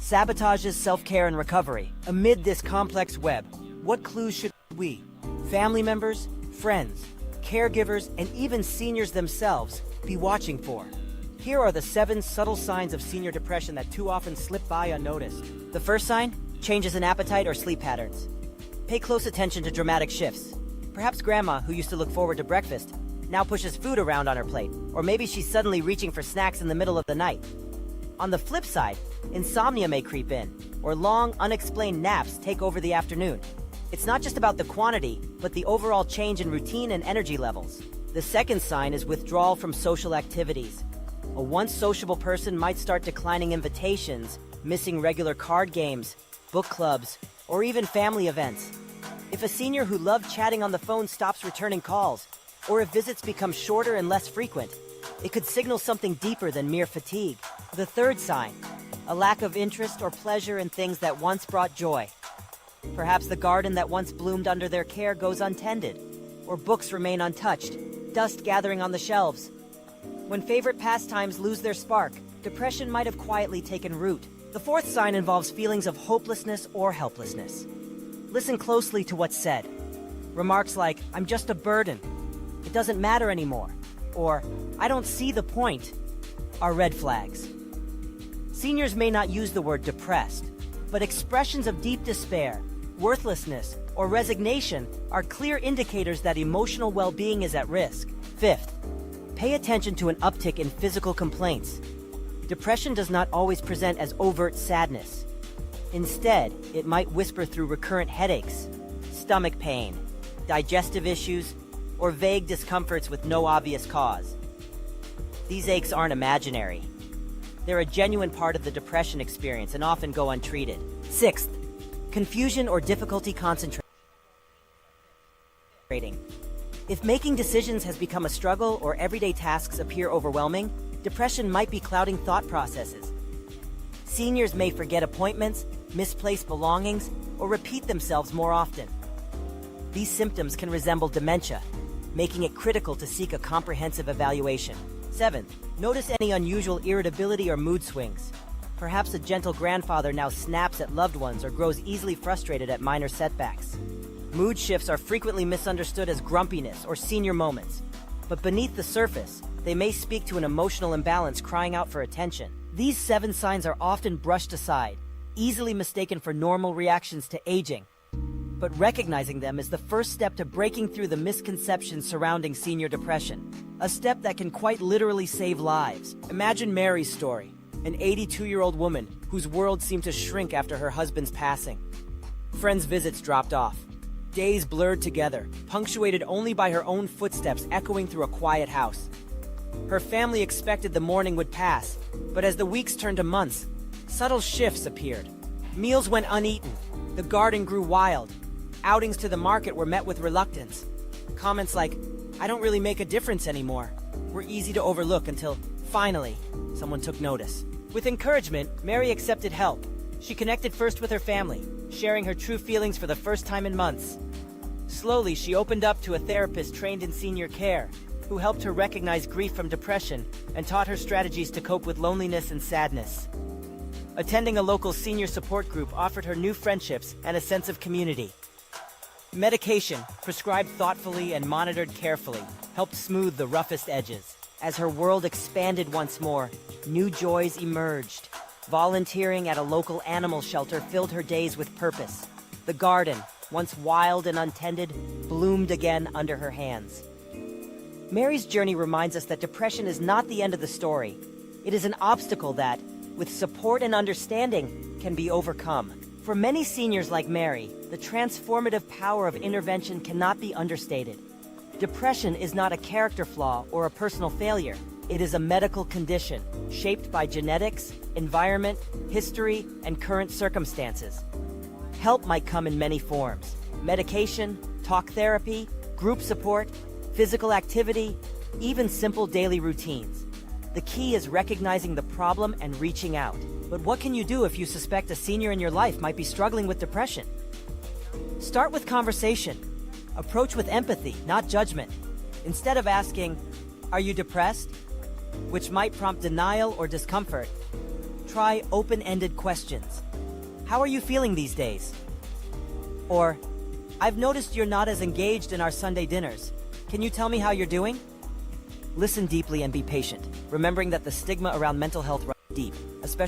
sabotages self-care and recovery. Amid this complex web, what clues should we, family members, friends, caregivers, and even seniors themselves, be watching for? Here are the 7 subtle signs of senior depression that too often slip by unnoticed. The first sign? Changes in appetite or sleep patterns. Pay close attention to dramatic shifts. Perhaps grandma, who used to look forward to breakfast, now pushes food around on her plate, or maybe she's suddenly reaching for snacks in the middle of the night. On the flip side, insomnia may creep in, or long, unexplained naps take over the afternoon. It's not just about the quantity, but the overall change in routine and energy levels. The second sign is withdrawal from social activities. A once sociable person might start declining invitations, missing regular card games, book clubs, or even family events. If a senior who loved chatting on the phone stops returning calls, or if visits become shorter and less frequent, it could signal something deeper than mere fatigue. The third sign, a lack of interest or pleasure in things that once brought joy. Perhaps the garden that once bloomed under their care goes untended, or books remain untouched, dust gathering on the shelves. When favorite pastimes lose their spark, depression might have quietly taken root. The fourth sign involves feelings of hopelessness or helplessness. Listen closely to what's said. Remarks like, "I'm just a burden," "It doesn't matter anymore," or "I don't see the point," are red flags. Seniors may not use the word depressed, but expressions of deep despair, worthlessness, or resignation are clear indicators that emotional well-being is at risk. Fifth, pay attention to an uptick in physical complaints. Depression does not always present as overt sadness. Instead, it might whisper through recurrent headaches, stomach pain, digestive issues, or vague discomforts with no obvious cause. These aches aren't imaginary. They're a genuine part of the depression experience and often go untreated. Sixth, confusion or difficulty concentrating. If making decisions has become a struggle or everyday tasks appear overwhelming, depression might be clouding thought processes. Seniors may forget appointments, misplace belongings, or repeat themselves more often. These symptoms can resemble dementia, making it critical to seek a comprehensive evaluation. Seventh, notice any unusual irritability or mood swings. Perhaps a gentle grandfather now snaps at loved ones or grows easily frustrated at minor setbacks. Mood shifts are frequently misunderstood as grumpiness or senior moments, but beneath the surface, they may speak to an emotional imbalance crying out for attention. These 7 signs are often brushed aside, easily mistaken for normal reactions to aging. But recognizing them is the first step to breaking through the misconceptions surrounding senior depression, a step that can quite literally save lives. Imagine Mary's story, an 82-year-old woman whose world seemed to shrink after her husband's passing. Friends' visits dropped off. Days blurred together, punctuated only by her own footsteps echoing through a quiet house. Her family expected the morning would pass, but as the weeks turned to months, subtle shifts appeared. Meals went uneaten, the garden grew wild, outings to the market were met with reluctance. Comments like, "I don't really make a difference anymore," were easy to overlook until, finally, someone took notice. With encouragement, Mary accepted help. She connected first with her family, sharing her true feelings for the first time in months. Slowly, she opened up to a therapist trained in senior care, who helped her recognize grief from depression and taught her strategies to cope with loneliness and sadness. Attending a local senior support group offered her new friendships and a sense of community. Medication, prescribed thoughtfully and monitored carefully, helped smooth the roughest edges. As her world expanded once more, new joys emerged. Volunteering at a local animal shelter filled her days with purpose. The garden, once wild and untended, bloomed again under her hands. Mary's journey reminds us that depression is not the end of the story. It is an obstacle that, with support and understanding, can be overcome. For many seniors like Mary, the transformative power of intervention cannot be understated. Depression is not a character flaw or a personal failure. It is a medical condition, shaped by genetics, environment, history, and current circumstances. Help might come in many forms: medication, talk therapy, group support, physical activity, even simple daily routines. The key is recognizing the problem and reaching out. But what can you do if you suspect a senior in your life might be struggling with depression? Start with conversation. Approach with empathy, not judgment. Instead of asking, "Are you depressed?" which might prompt denial or discomfort, Try open-ended questions. How are you feeling these days? Or, I've noticed you're not as engaged in our Sunday dinners. Can you tell me how you're doing? Listen deeply and be patient, remembering that the stigma around mental health runs deep, especially